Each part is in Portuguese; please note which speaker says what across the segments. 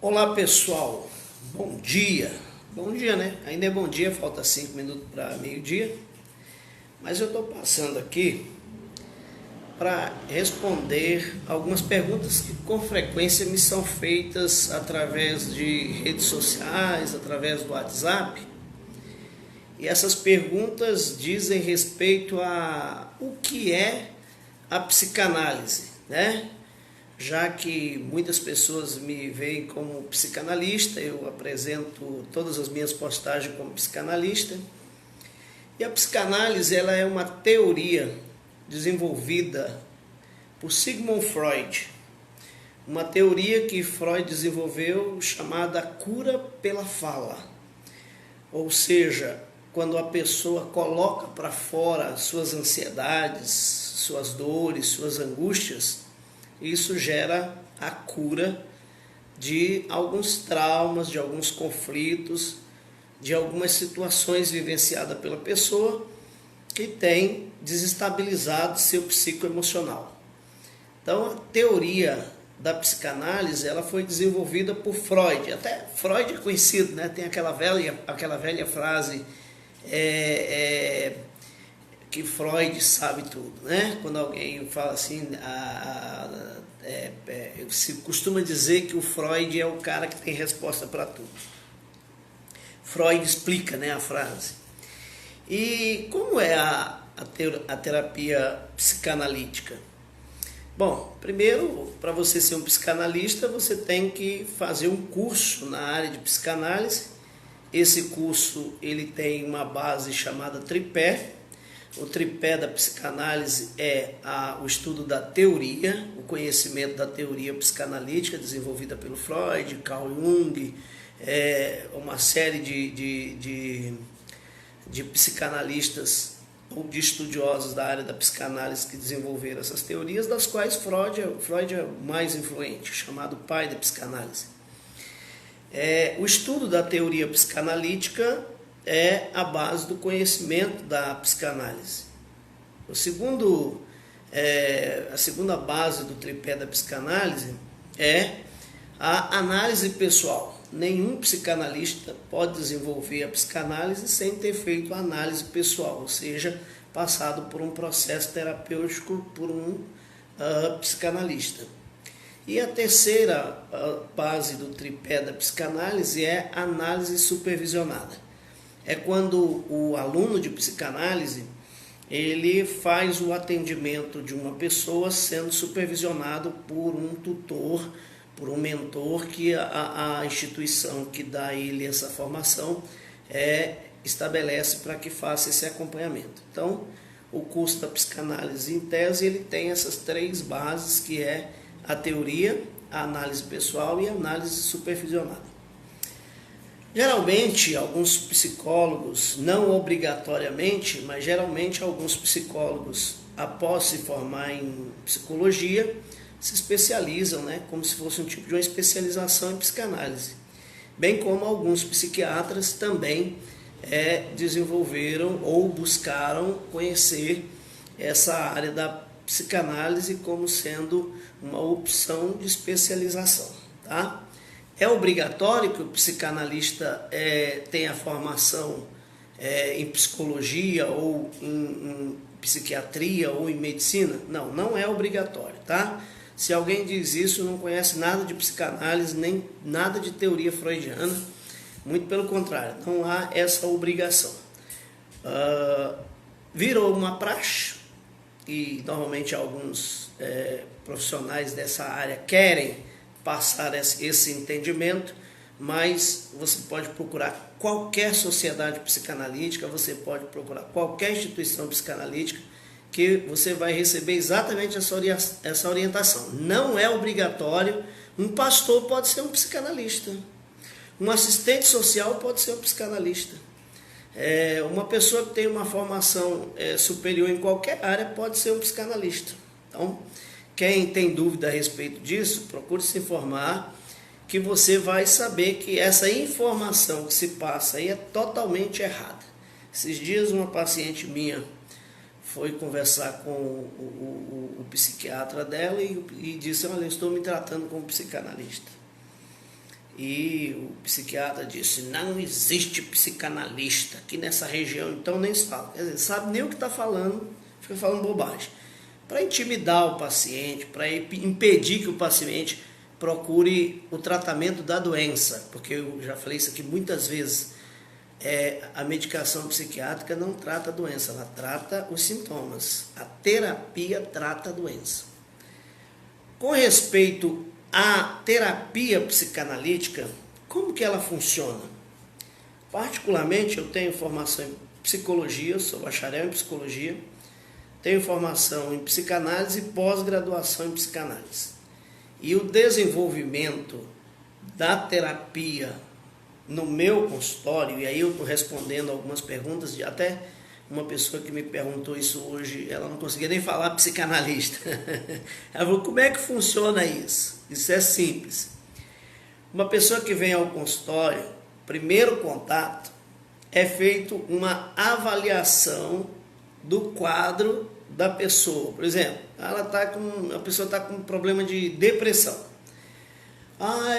Speaker 1: Olá pessoal, bom dia. Bom dia, né? Ainda é bom dia, falta 5 minutos para meio-dia. Mas eu estou passando aqui para responder algumas perguntas que com frequência me são feitas através de redes sociais, através do WhatsApp. E essas perguntas dizem respeito a o que é a psicanálise, né? Já que muitas pessoas me veem como psicanalista, eu apresento todas as minhas postagens como psicanalista. E a psicanálise ela é uma teoria desenvolvida por Sigmund Freud. Uma teoria que Freud desenvolveu chamada cura pela fala. Ou seja, quando a pessoa coloca para fora suas ansiedades, suas dores, suas angústias, isso gera a cura de alguns traumas, de alguns conflitos, de algumas situações vivenciadas pela pessoa que tem desestabilizado seu psicoemocional. Então, a teoria da psicanálise ela foi desenvolvida por Freud. Até Freud é conhecido, né? Tem aquela velha frase que Freud sabe tudo, né? Quando alguém fala assim, se costuma dizer que o Freud é o cara que tem resposta para tudo. Freud explica, né, a frase. E como é a terapia psicanalítica? Bom, primeiro, para você ser um psicanalista, você tem que fazer um curso na área de psicanálise. Esse curso ele tem uma base chamada tripé. O tripé da psicanálise é o estudo da teoria, o conhecimento da teoria psicanalítica desenvolvida pelo Freud, Carl Jung, uma série de psicanalistas ou de estudiosos da área da psicanálise que desenvolveram essas teorias, das quais Freud é o mais influente, chamado pai da psicanálise. O estudo da teoria psicanalítica é a base do conhecimento da psicanálise. A segunda base do tripé da psicanálise é a análise pessoal. Nenhum psicanalista pode desenvolver a psicanálise sem ter feito a análise pessoal, ou seja, passado por um processo terapêutico por um psicanalista. E a terceira base do tripé da psicanálise é a análise supervisionada. É quando o aluno de psicanálise ele faz o atendimento de uma pessoa sendo supervisionado por um tutor, por um mentor que a instituição que dá a ele essa formação estabelece para que faça esse acompanhamento. Então, o curso da psicanálise em tese ele tem essas três bases, que é a teoria, a análise pessoal e a análise supervisionada. Geralmente, alguns psicólogos, não obrigatoriamente, mas geralmente alguns psicólogos, após se formar em psicologia, se especializam, né, como se fosse um tipo de uma especialização em psicanálise. Bem como alguns psiquiatras também desenvolveram ou buscaram conhecer essa área da psicanálise como sendo uma opção de especialização, tá? É obrigatório que o psicanalista tenha formação em psicologia ou em psiquiatria ou em medicina? Não, não é obrigatório, tá? Se alguém diz isso, não conhece nada de psicanálise, nem nada de teoria freudiana, muito pelo contrário, não há essa obrigação. Virou uma praxe, e normalmente alguns profissionais dessa área querem passar esse entendimento, mas você pode procurar qualquer sociedade psicanalítica, você pode procurar qualquer instituição psicanalítica, que você vai receber exatamente essa orientação. Não é obrigatório, um pastor pode ser um psicanalista, um assistente social pode ser um psicanalista, uma pessoa que tem uma formação superior em qualquer área pode ser um psicanalista. Então, quem tem dúvida a respeito disso, procure se informar, que você vai saber que essa informação que se passa aí é totalmente errada. Esses dias uma paciente minha foi conversar com o psiquiatra dela e disse: olha, eu estou me tratando como psicanalista. E o psiquiatra disse, não existe psicanalista aqui nessa região, então nem se fala. Quer dizer, sabe nem o que está falando, fica falando bobagem. Para intimidar o paciente, para impedir que o paciente procure o tratamento da doença, porque eu já falei isso aqui muitas vezes, a medicação psiquiátrica não trata a doença, ela trata os sintomas. A terapia trata a doença. Com respeito à terapia psicanalítica, como que ela funciona? Particularmente, eu tenho formação em psicologia, sou bacharel em psicologia, tenho formação em psicanálise e pós-graduação em psicanálise. E o desenvolvimento da terapia no meu consultório, e aí eu estou respondendo algumas perguntas, até uma pessoa que me perguntou isso hoje, ela não conseguia nem falar psicanalista. Ela falou, como é que funciona isso? Isso é simples. Uma pessoa que vem ao consultório, primeiro contato, é feito uma avaliação do quadro da pessoa. Por exemplo, a pessoa está com um problema de depressão.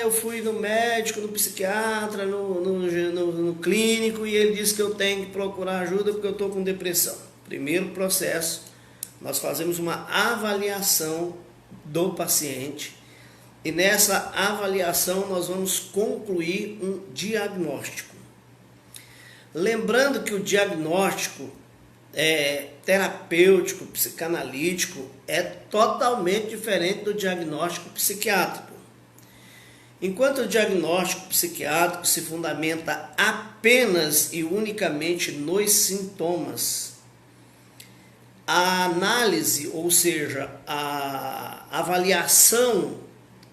Speaker 1: Eu fui no médico, no psiquiatra, no clínico e ele disse que eu tenho que procurar ajuda porque eu estou com depressão. Primeiro processo, nós fazemos uma avaliação do paciente e nessa avaliação nós vamos concluir um diagnóstico. Lembrando que o diagnóstico terapêutico, psicanalítico, é totalmente diferente do diagnóstico psiquiátrico. Enquanto o diagnóstico psiquiátrico se fundamenta apenas e unicamente nos sintomas, a análise, ou seja, a avaliação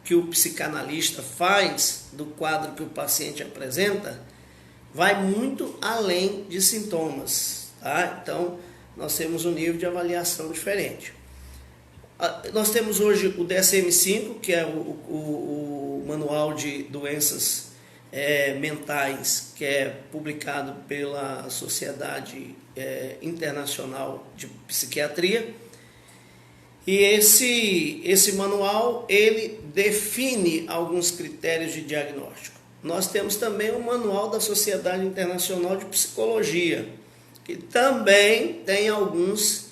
Speaker 1: que o psicanalista faz do quadro que o paciente apresenta, vai muito além de sintomas, tá? Então, nós temos um nível de avaliação diferente. Nós temos hoje o DSM-5, que é o Manual de Doenças Mentais, que é publicado pela Sociedade Internacional de Psiquiatria. E esse manual, ele define alguns critérios de diagnóstico. Nós temos também o Manual da Sociedade Internacional de Psicologia, que também tem alguns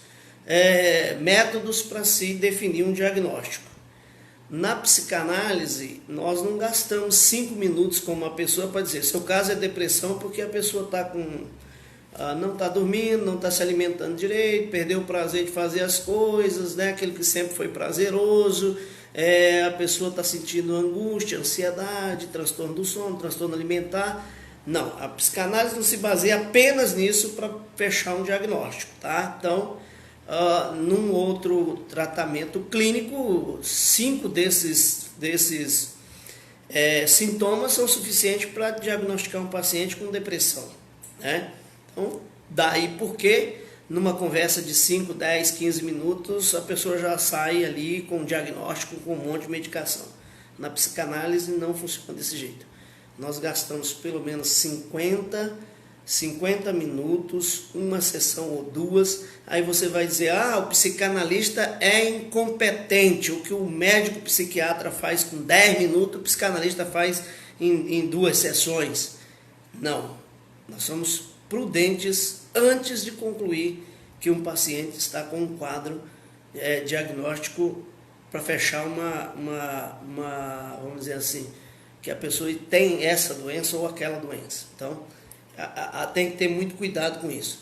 Speaker 1: métodos para se definir um diagnóstico. Na psicanálise, nós não gastamos 5 minutos com uma pessoa para dizer, seu caso é depressão porque a pessoa não está dormindo, não está se alimentando direito, perdeu o prazer de fazer as coisas, né? Aquilo que sempre foi prazeroso, a pessoa está sentindo angústia, ansiedade, transtorno do sono, transtorno alimentar. Não, a psicanálise não se baseia apenas nisso para fechar um diagnóstico, tá? Então, num outro tratamento clínico, 5 desses sintomas são suficientes para diagnosticar um paciente com depressão, né? Então, daí porque numa conversa de 5, 10, 15 minutos, a pessoa já sai ali com um diagnóstico, com um monte de medicação. Na psicanálise não funciona desse jeito. Nós gastamos pelo menos 50 minutos, uma sessão ou duas, aí você vai dizer, o psicanalista é incompetente, o que o médico psiquiatra faz com 10 minutos, o psicanalista faz em 2 sessões. Não, nós somos prudentes antes de concluir que um paciente está com um quadro diagnóstico para fechar vamos dizer assim, que a pessoa tem essa doença ou aquela doença. Então, tem que ter muito cuidado com isso.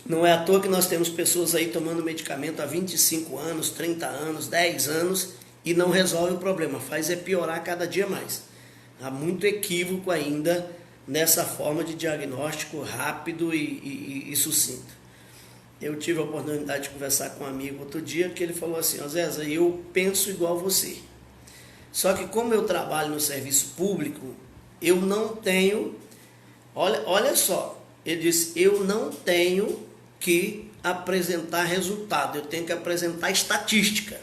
Speaker 1: Não é à toa que nós temos pessoas aí tomando medicamento há 25 anos, 30 anos, 10 anos e não resolve o problema, faz piorar cada dia mais. Há muito equívoco ainda nessa forma de diagnóstico rápido e sucinto. Eu tive a oportunidade de conversar com um amigo outro dia que ele falou assim, Zéza, eu penso igual você. Só que como eu trabalho no serviço público, eu não tenho... Olha só, ele disse, eu não tenho que apresentar resultado, eu tenho que apresentar estatística.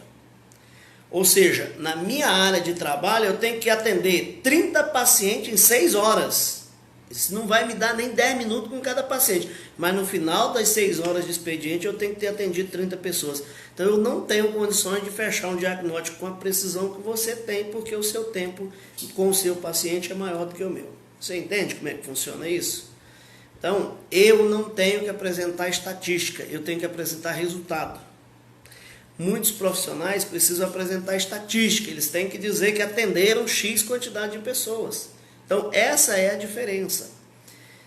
Speaker 1: Ou seja, na minha área de trabalho, eu tenho que atender 30 pacientes em 6 horas. Isso não vai me dar nem 10 minutos com cada paciente. Mas no final das 6 horas de expediente, eu tenho que ter atendido 30 pessoas. Então, Então eu não tenho condições de fechar um diagnóstico com a precisão que você tem, porque o seu tempo com o seu paciente é maior do que o meu. Você entende como é que funciona isso? Então, eu não tenho que apresentar estatística, eu tenho que apresentar resultado. Muitos profissionais precisam apresentar estatística, eles têm que dizer que atenderam X quantidade de pessoas. Então, essa é a diferença.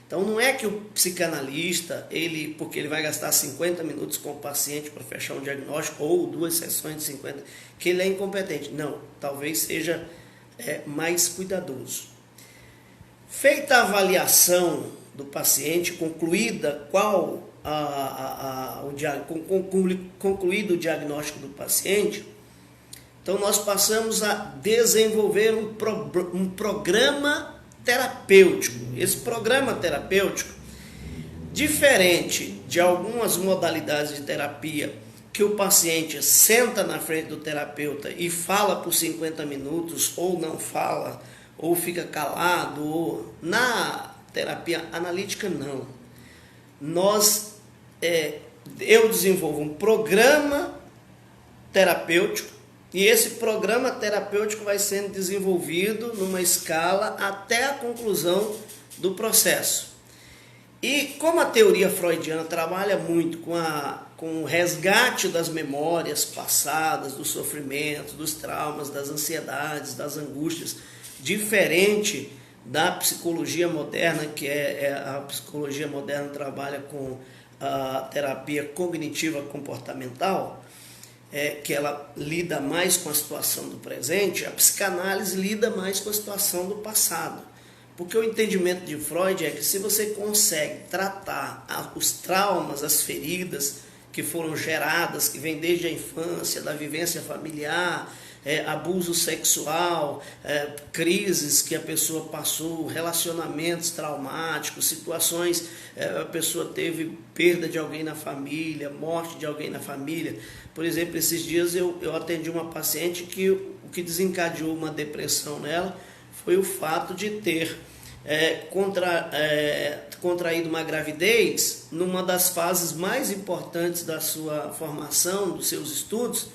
Speaker 1: Então, não é que o psicanalista, porque ele vai gastar 50 minutos com o paciente para fechar um diagnóstico, ou 2 sessões de 50, que ele é incompetente. Não, talvez seja mais cuidadoso. Feita a avaliação do paciente, concluída concluído o diagnóstico do paciente, então nós passamos a desenvolver um programa terapêutico. Esse programa terapêutico, diferente de algumas modalidades de terapia, que o paciente senta na frente do terapeuta e fala por 50 minutos, ou não fala, ou fica calado, ou na terapia analítica não. Eu desenvolvo um programa terapêutico e esse programa terapêutico vai sendo desenvolvido numa escala até a conclusão do processo. E como a teoria freudiana trabalha muito com o resgate das memórias passadas, dos sofrimentos, dos traumas, das ansiedades, das angústias, diferente da psicologia moderna, que a psicologia moderna trabalha com a terapia cognitiva comportamental, que ela lida mais com a situação do presente, a psicanálise lida mais com a situação do passado. Porque o entendimento de Freud é que se você consegue tratar os traumas, as feridas que foram geradas, que vêm desde a infância, da vivência familiar, abuso sexual, crises que a pessoa passou, relacionamentos traumáticos, situações, a pessoa teve perda de alguém na família, morte de alguém na família. Por exemplo, esses dias eu atendi uma paciente que o que desencadeou uma depressão nela foi o fato de ter contraído uma gravidez numa das fases mais importantes da sua formação, dos seus estudos,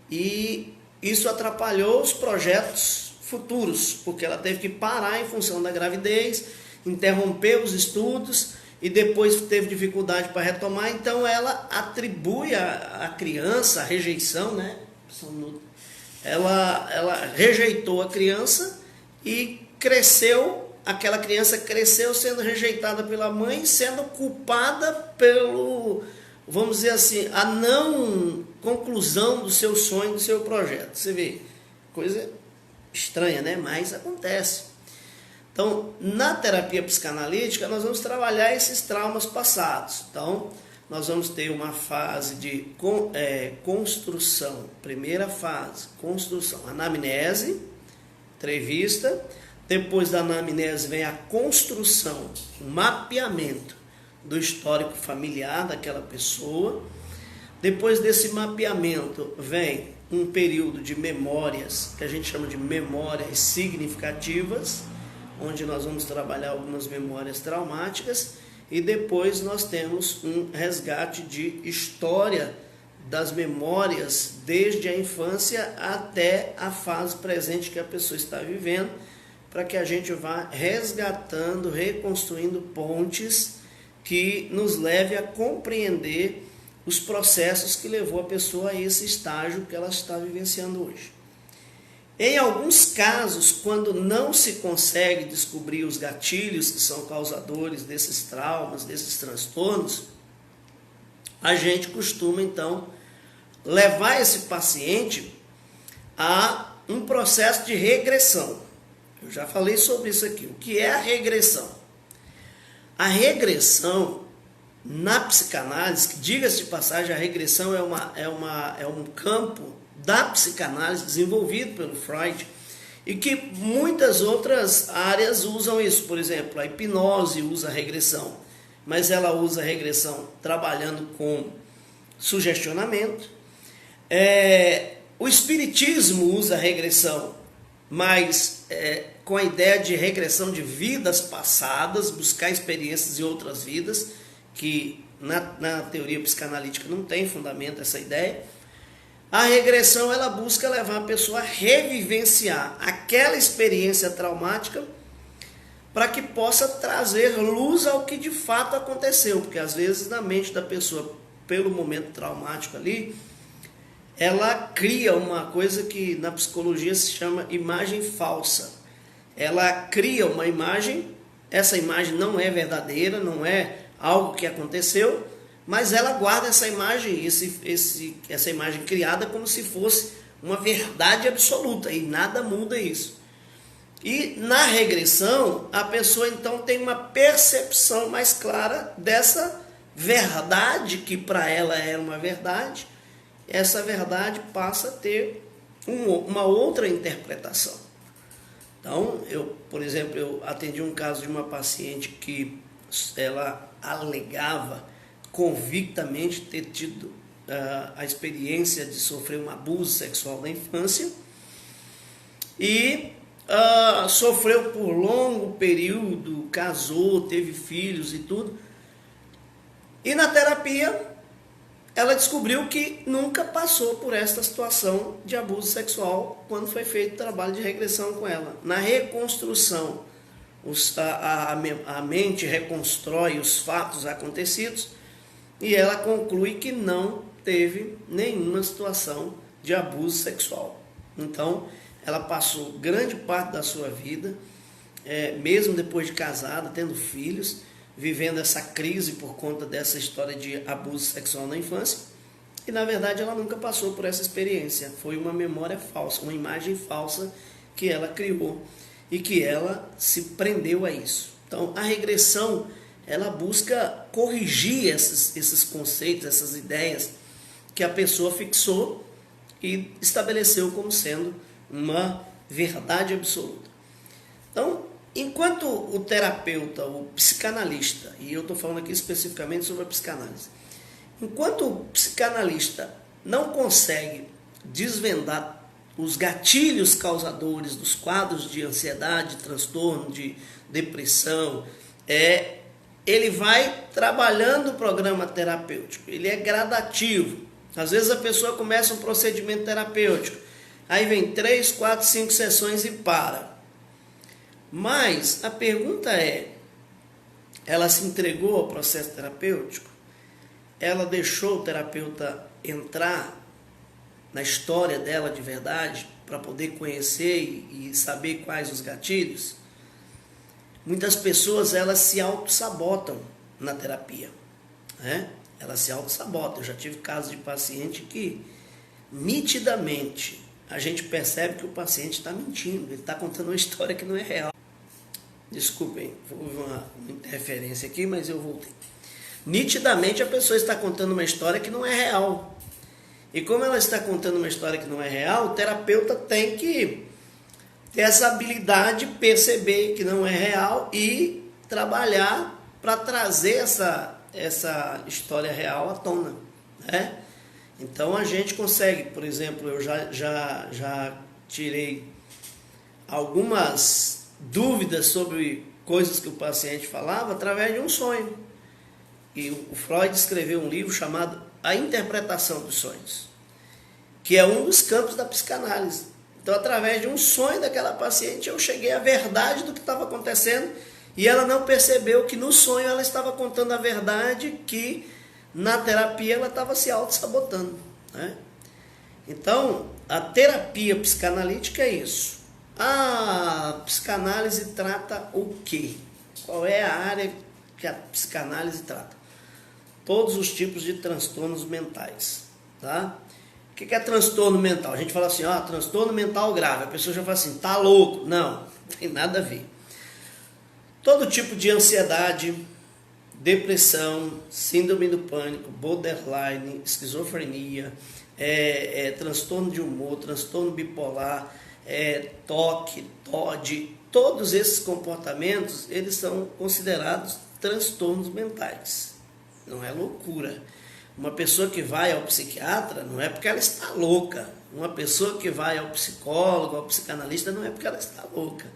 Speaker 1: e isso atrapalhou os projetos futuros, porque ela teve que parar em função da gravidez, interromper os estudos e depois teve dificuldade para retomar. Então ela atribui à criança a rejeição, né? Ela rejeitou a criança e aquela criança cresceu sendo rejeitada pela mãe, sendo culpada vamos dizer assim, a não conclusão do seu sonho, do seu projeto. Você vê, coisa estranha, né? Mas acontece. Então, na terapia psicanalítica, nós vamos trabalhar esses traumas passados. Então, nós vamos ter uma fase de construção. Primeira fase, construção. Anamnese, entrevista. Depois da anamnese vem a construção, o mapeamento do histórico familiar daquela pessoa. Depois desse mapeamento vem um período de memórias, que a gente chama de memórias significativas, onde nós vamos trabalhar algumas memórias traumáticas, e depois nós temos um resgate de história das memórias desde a infância até a fase presente que a pessoa está vivendo, para que a gente vá resgatando, reconstruindo pontes que nos leve a compreender os processos que levou a pessoa a esse estágio que ela está vivenciando hoje. Em alguns casos, quando não se consegue descobrir os gatilhos que são causadores desses traumas, desses transtornos, a gente costuma então levar esse paciente a um processo de regressão. Eu já falei sobre isso aqui. O que é a regressão? A regressão, na psicanálise, que diga-se de passagem, a regressão é um campo da psicanálise desenvolvido pelo Freud e que muitas outras áreas usam isso. Por exemplo, a hipnose usa a regressão, mas ela usa a regressão trabalhando com sugestionamento. O espiritismo usa a regressão, mas com a ideia de regressão de vidas passadas, buscar experiências em outras vidas, que na teoria psicanalítica não tem fundamento essa ideia. A regressão, ela busca levar a pessoa a revivenciar aquela experiência traumática para que possa trazer luz ao que de fato aconteceu, porque às vezes na mente da pessoa, pelo momento traumático ali, ela cria uma coisa que na psicologia se chama imagem falsa. Ela cria uma imagem, essa imagem não é verdadeira, não é algo que aconteceu, mas ela guarda essa imagem, essa imagem criada como se fosse uma verdade absoluta, e nada muda isso. E na regressão, a pessoa então tem uma percepção mais clara dessa verdade que para ela era uma verdade. Essa verdade passa a ter uma outra interpretação. Então, por exemplo, eu atendi um caso de uma paciente que ela alegava convictamente ter tido a experiência de sofrer um abuso sexual na infância e sofreu por longo período, casou, teve filhos e tudo. E na terapia ela descobriu que nunca passou por esta situação de abuso sexual quando foi feito o trabalho de regressão com ela. Na reconstrução, a mente reconstrói os fatos acontecidos e ela conclui que não teve nenhuma situação de abuso sexual. Então, ela passou grande parte da sua vida, mesmo depois de casada, tendo filhos, vivendo essa crise por conta dessa história de abuso sexual na infância, e na verdade ela nunca passou por essa experiência. Foi uma memória falsa, uma imagem falsa que ela criou e que ela se prendeu a isso. Então, a regressão, ela busca corrigir esses conceitos, essas ideias que a pessoa fixou e estabeleceu como sendo uma verdade absoluta. Então, enquanto o terapeuta, o psicanalista, e eu estou falando aqui especificamente sobre a psicanálise, enquanto o psicanalista não consegue desvendar os gatilhos causadores dos quadros de ansiedade, transtorno, de depressão, ele vai trabalhando o programa terapêutico, ele é gradativo. Às vezes a pessoa começa um procedimento terapêutico, aí vem 3, 4, 5 sessões e para. Mas a pergunta ela se entregou ao processo terapêutico? Ela deixou o terapeuta entrar na história dela de verdade para poder conhecer e saber quais os gatilhos? Muitas pessoas, elas se auto-sabotam na terapia, né? Elas se auto-sabotam. Eu já tive casos de paciente que nitidamente a gente percebe que o paciente está mentindo, ele está contando uma história que não é real. Desculpem, houve uma interferência aqui, mas eu voltei. Nitidamente a pessoa está contando uma história que não é real. E como ela está contando uma história que não é real, o terapeuta tem que ter essa habilidade de perceber que não é real e trabalhar para trazer essa história real à tona, né? Então a gente consegue, por exemplo, eu já tirei algumas dúvidas sobre coisas que o paciente falava através de um sonho. E o Freud escreveu um livro chamado A Interpretação dos Sonhos, que é um dos campos da psicanálise. Então, através de um sonho daquela paciente, eu cheguei à verdade do que estava acontecendo e ela não percebeu que no sonho ela estava contando a verdade, que na terapia ela estava se auto-sabotando, né? Então, a terapia psicanalítica é isso. A psicanálise trata o quê? Qual é a área que a psicanálise trata? Todos os tipos de transtornos mentais, tá? O que é transtorno mental? A gente fala assim, transtorno mental grave. A pessoa já fala assim, tá louco. Não tem nada a ver. Todo tipo de ansiedade, depressão, síndrome do pânico, borderline, esquizofrenia, transtorno de humor, transtorno bipolar, TOC, TOD, todos esses comportamentos, eles são considerados transtornos mentais. Não é loucura. Uma pessoa que vai ao psiquiatra não é porque ela está louca. Uma pessoa que vai ao psicólogo, ao psicanalista, não é porque ela está louca.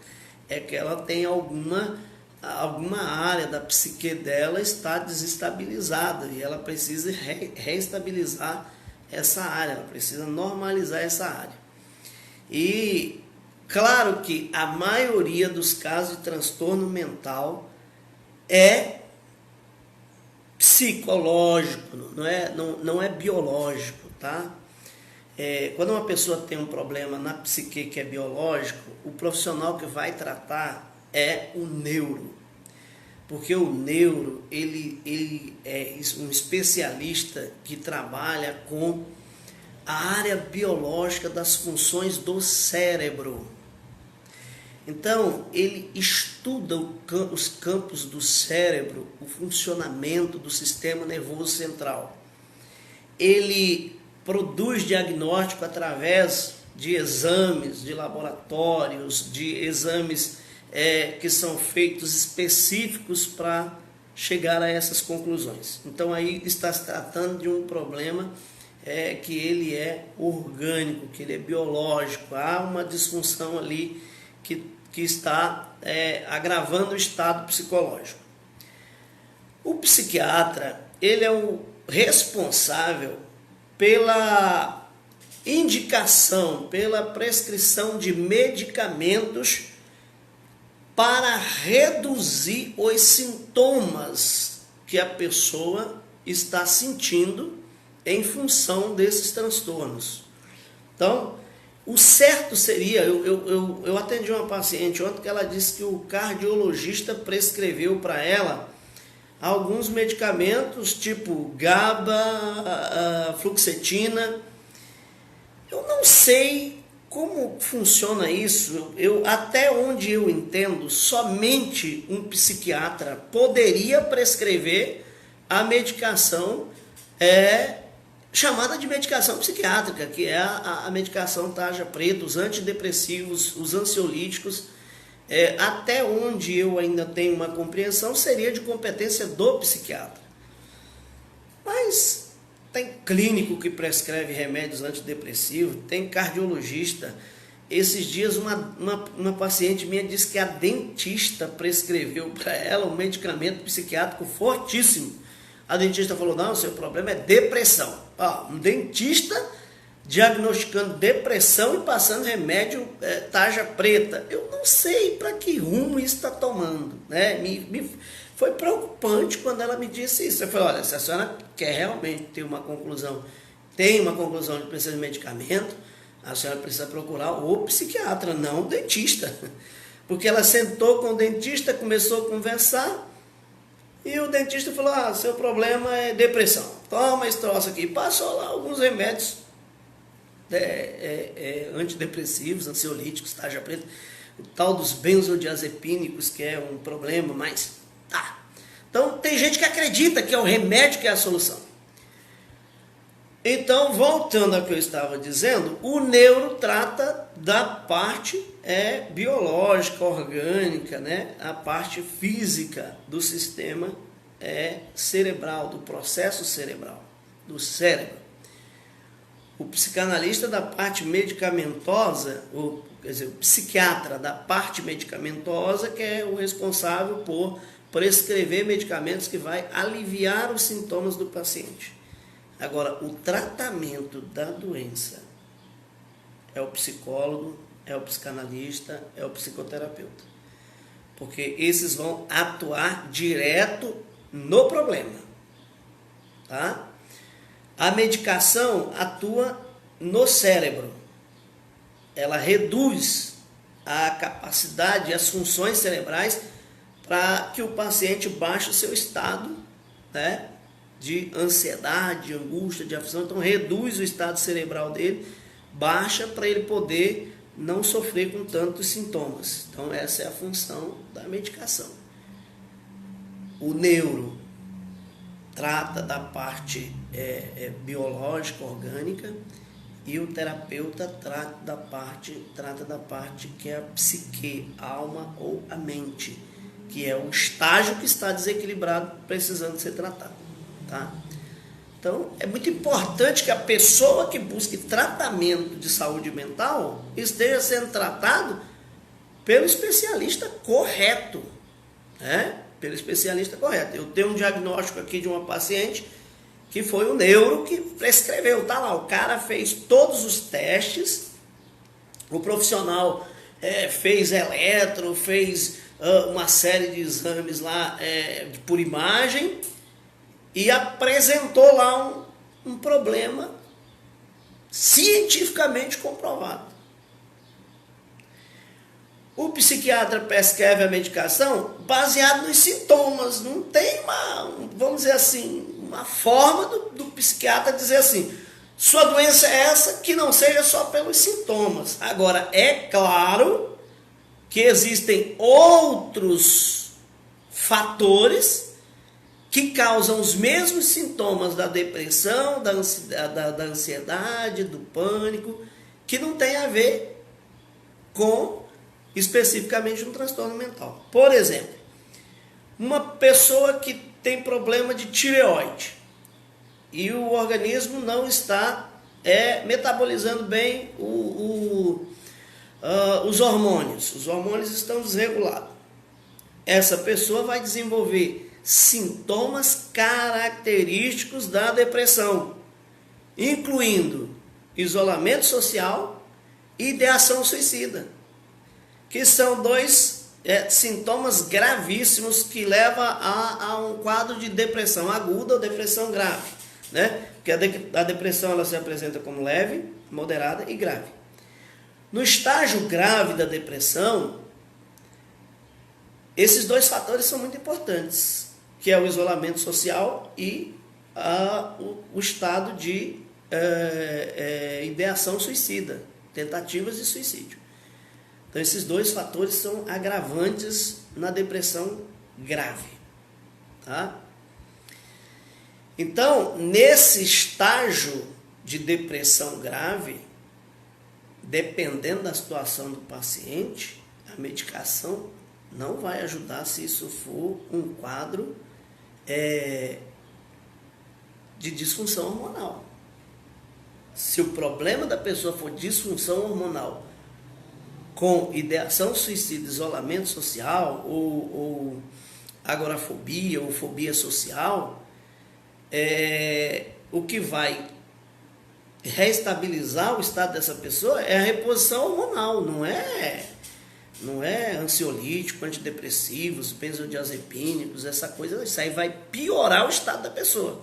Speaker 1: É que ela tem alguma área da psique dela está desestabilizada e ela precisa reestabilizar essa área, ela precisa normalizar essa área. E claro que a maioria dos casos de transtorno mental é psicológico, não é biológico, tá? Quando uma pessoa tem um problema na psique que é biológico, o profissional que vai tratar é o neuro. Porque o neuro, ele é um especialista que trabalha com a área biológica das funções do cérebro. Então, ele estuda os campos do cérebro, o funcionamento do sistema nervoso central. Ele produz diagnóstico através de exames de laboratórios, de exames que são feitos específicos para chegar a essas conclusões. Então, aí está se tratando de um problema que ele é orgânico, que ele é biológico. Há uma disfunção ali que está agravando o estado psicológico. O psiquiatra, ele é o responsável pela indicação, pela prescrição de medicamentos para reduzir os sintomas que a pessoa está sentindo em função desses transtornos. Então, o certo seria, eu atendi uma paciente ontem que ela disse que o cardiologista prescreveu para ela alguns medicamentos tipo GABA, fluoxetina. Eu não sei como funciona isso. Até onde eu entendo, somente um psiquiatra poderia prescrever a medicação chamada de medicação psiquiátrica, que é a medicação tarja preta, os antidepressivos, os ansiolíticos. Até onde eu ainda tenho uma compreensão, seria de competência do psiquiatra. Mas tem clínico que prescreve remédios antidepressivos, tem cardiologista. Esses dias uma paciente minha disse que a dentista prescreveu para ela um medicamento psiquiátrico fortíssimo. A dentista falou, não, seu problema é depressão. Um dentista diagnosticando depressão e passando remédio tarja preta. Eu não sei para que rumo isso está tomando, né? Foi preocupante quando ela me disse isso. Eu falei, olha, se a senhora quer realmente ter uma conclusão, tem uma conclusão de precisa de medicamento, a senhora precisa procurar o psiquiatra, não o dentista. Porque ela sentou com o dentista, começou a conversar, e o dentista falou, seu problema é depressão. Toma esse troço aqui. Passou lá alguns remédios antidepressivos, ansiolíticos, tarja preta, o tal dos benzodiazepínicos, que é um problema, mas tá. Então, tem gente que acredita que é o remédio que é a solução. Então, voltando ao que eu estava dizendo, o neuro trata da parte biológica, orgânica, né? A parte física do sistema cerebral, do processo cerebral, do cérebro. O psicanalista da parte medicamentosa, o psiquiatra da parte medicamentosa, que é o responsável por prescrever medicamentos que vai aliviar os sintomas do paciente. Agora, o tratamento da doença é o psicólogo, é o psicanalista, é o psicoterapeuta. Porque esses vão atuar direto no problema, tá? A medicação atua no cérebro. Ela reduz a capacidade, as funções cerebrais para que o paciente baixe o seu estado, né, de ansiedade, de angústia, de aflição. Então, reduz o estado cerebral dele, baixa para ele poder não sofrer com tantos sintomas. Então, essa é a função da medicação. O neuro trata da parte biológica, orgânica, e o terapeuta trata da parte que é a psique, a alma ou a mente, que é o estágio que está desequilibrado, precisando ser tratado, tá? Então, é muito importante que a pessoa que busque tratamento de saúde mental esteja sendo tratado pelo especialista correto, né? Pelo especialista correto. Eu tenho um diagnóstico aqui de uma paciente que foi o neuro que prescreveu, tá lá, o cara fez todos os testes, o profissional fez eletro, fez uma série de exames lá por imagem e apresentou lá um problema cientificamente comprovado. O psiquiatra prescreve a medicação baseado nos sintomas, não tem vamos dizer assim, uma forma do psiquiatra dizer assim, sua doença é essa, que não seja só pelos sintomas. Agora, é claro que existem outros fatores que causam os mesmos sintomas da depressão, da ansiedade, do pânico, que não tem a ver com especificamente um transtorno mental. Por exemplo, uma pessoa que tem problema de tireoide e o organismo não está metabolizando bem os hormônios. Os hormônios estão desregulados. Essa pessoa vai desenvolver sintomas característicos da depressão, incluindo isolamento social e ideação suicida, que são dois sintomas gravíssimos que levam a um quadro de depressão aguda ou depressão grave, né? Porque a depressão ela se apresenta como leve, moderada e grave. No estágio grave da depressão, esses dois fatores são muito importantes, que é o isolamento social e o estado de ideação suicida, tentativas de suicídio. Então, esses dois fatores são agravantes na depressão grave. Tá? Então, nesse estágio de depressão grave, dependendo da situação do paciente, a medicação não vai ajudar se isso for um quadro de disfunção hormonal. Se o problema da pessoa for disfunção hormonal, com ideação suicida, isolamento social, ou agorafobia, ou fobia social, o que vai reestabilizar o estado dessa pessoa é a reposição hormonal, não é ansiolítico, antidepressivos, benzodiazepínicos, essa coisa, isso aí vai piorar o estado da pessoa.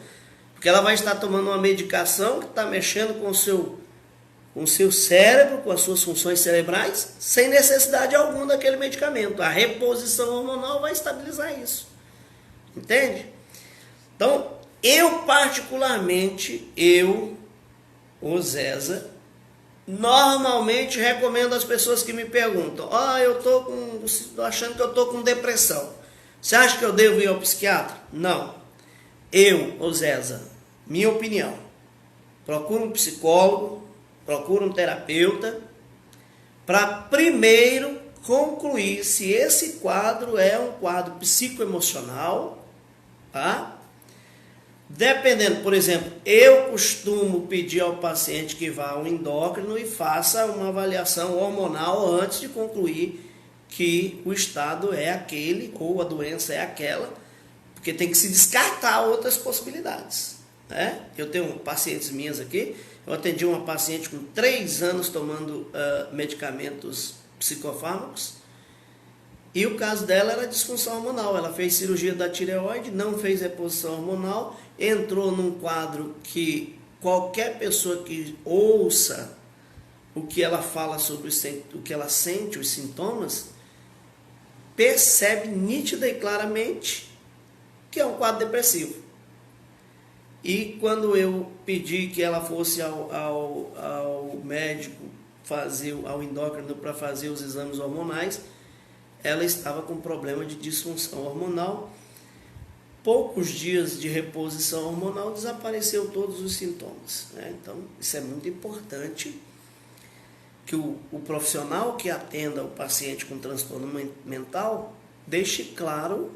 Speaker 1: Porque ela vai estar tomando uma medicação que está mexendo com o seu cérebro, com as suas funções cerebrais, sem necessidade alguma daquele medicamento. A reposição hormonal vai estabilizar isso. Entende? Então, eu particularmente, o Zésa, normalmente recomendo às pessoas que me perguntam, eu tô achando que eu estou com depressão. Você acha que eu devo ir ao psiquiatra? Não. O Zésa, minha opinião, procura um psicólogo, procura um terapeuta, para primeiro concluir se esse quadro é um quadro psicoemocional, tá? Dependendo, por exemplo, eu costumo pedir ao paciente que vá ao endócrino e faça uma avaliação hormonal antes de concluir que o estado é aquele ou a doença é aquela, porque tem que se descartar outras possibilidades, né? Eu tenho pacientes minhas aqui, eu atendi uma paciente com 3 anos tomando medicamentos psicofármacos, e o caso dela era disfunção hormonal. Ela fez cirurgia da tireoide, não fez reposição hormonal, entrou num quadro que qualquer pessoa que ouça o que ela fala sobre o que ela sente, os sintomas, percebe nítida e claramente que é um quadro depressivo. E quando eu pedi que ela fosse ao médico, ao endócrino, para fazer os exames hormonais, ela estava com problema de disfunção hormonal. Poucos dias de reposição hormonal, desapareceu todos os sintomas, né? Então, isso é muito importante, que o profissional que atenda o paciente com transtorno mental deixe claro,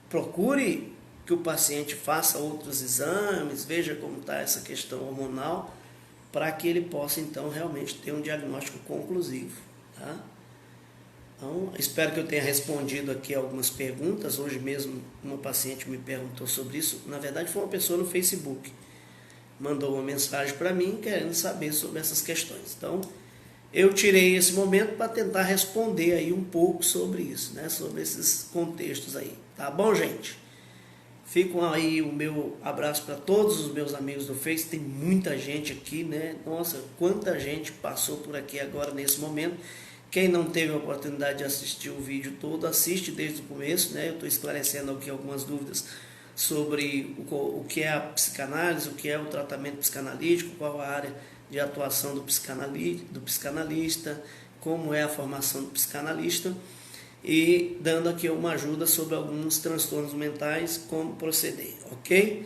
Speaker 1: procure que o paciente faça outros exames, veja como está essa questão hormonal, para que ele possa, então, realmente ter um diagnóstico conclusivo, tá? Então, espero que eu tenha respondido aqui algumas perguntas. Hoje mesmo uma paciente me perguntou sobre isso. Na verdade foi uma pessoa no Facebook. Mandou uma mensagem para mim querendo saber sobre essas questões. Então, eu tirei esse momento para tentar responder aí um pouco sobre isso, né? Sobre esses contextos aí. Tá bom, gente? Ficam aí o meu abraço para todos os meus amigos do Face. Tem muita gente aqui, né? Nossa, quanta gente passou por aqui agora nesse momento. Quem não teve a oportunidade de assistir o vídeo todo, assiste desde o começo, né? Eu estou esclarecendo aqui algumas dúvidas sobre o que é a psicanálise, o que é o tratamento psicanalítico, qual a área de atuação do psicanalista, como é a formação do psicanalista, e dando aqui uma ajuda sobre alguns transtornos mentais, como proceder, ok?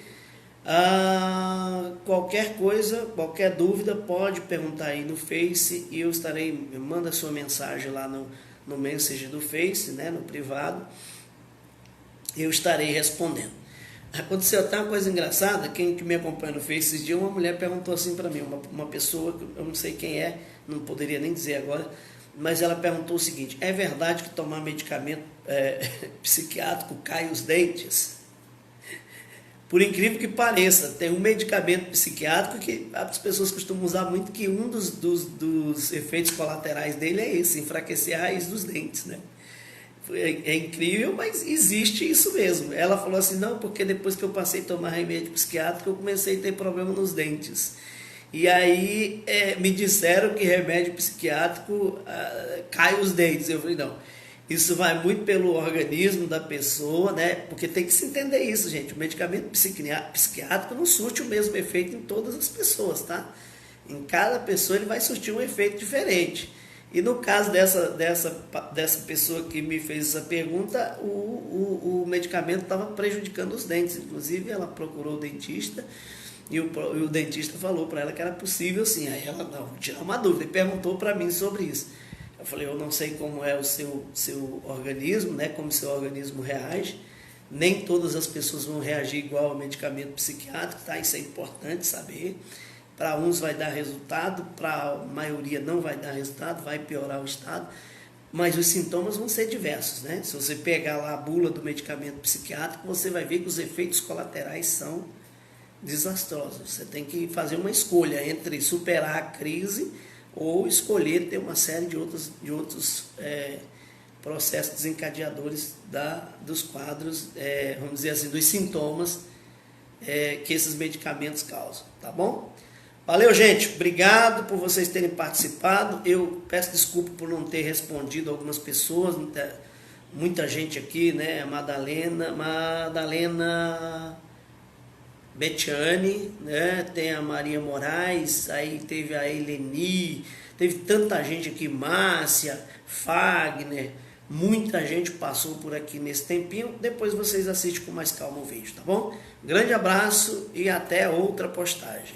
Speaker 1: Qualquer coisa, qualquer dúvida, pode perguntar aí no Face e eu estarei, manda sua mensagem lá no Messenger do Face, né, no privado, eu estarei respondendo. Aconteceu até uma coisa engraçada, quem que me acompanha no Face esses dias, uma mulher perguntou assim para mim, uma pessoa, eu não sei quem é, não poderia nem dizer agora, mas ela perguntou o seguinte: é verdade que tomar medicamento psiquiátrico cai os dentes? Por incrível que pareça, tem um medicamento psiquiátrico que as pessoas costumam usar muito, que um dos efeitos colaterais dele é esse, enfraquecer a raiz dos dentes, né? É incrível, mas existe isso mesmo. Ela falou assim, não, porque depois que eu passei a tomar remédio psiquiátrico, eu comecei a ter problema nos dentes. E aí me disseram que remédio psiquiátrico cai os dentes. Eu falei, não, isso vai muito pelo organismo da pessoa, né? Porque tem que se entender isso, gente. O medicamento psiquiátrico não surte o mesmo efeito em todas as pessoas, tá? Em cada pessoa ele vai surtir um efeito diferente. E no caso dessa pessoa que me fez essa pergunta, o medicamento estava prejudicando os dentes. Inclusive, ela procurou o dentista e o dentista falou para ela que era possível sim. Aí ela, não, vou tirar uma dúvida, e perguntou para mim sobre isso. Eu falei, eu não sei como é o seu organismo, né, como o seu organismo reage. Nem todas as pessoas vão reagir igual ao medicamento psiquiátrico, tá? Isso é importante saber. Para uns vai dar resultado, para a maioria não vai dar resultado, vai piorar o estado, mas os sintomas vão ser diversos, né? Se você pegar lá a bula do medicamento psiquiátrico, você vai ver que os efeitos colaterais são desastrosos. Você tem que fazer uma escolha entre superar a crise ou escolher ter uma série de outros processos desencadeadores dos quadros, vamos dizer assim, dos sintomas que esses medicamentos causam, tá bom? Valeu, gente. Obrigado por vocês terem participado. Eu peço desculpa por não ter respondido algumas pessoas, muita gente aqui, né? Madalena Betiane, né? Tem a Maria Moraes, aí teve a Eleni, teve tanta gente aqui, Márcia, Fagner, muita gente passou por aqui nesse tempinho. Depois vocês assistem com mais calma o vídeo, tá bom? Grande abraço e até outra postagem.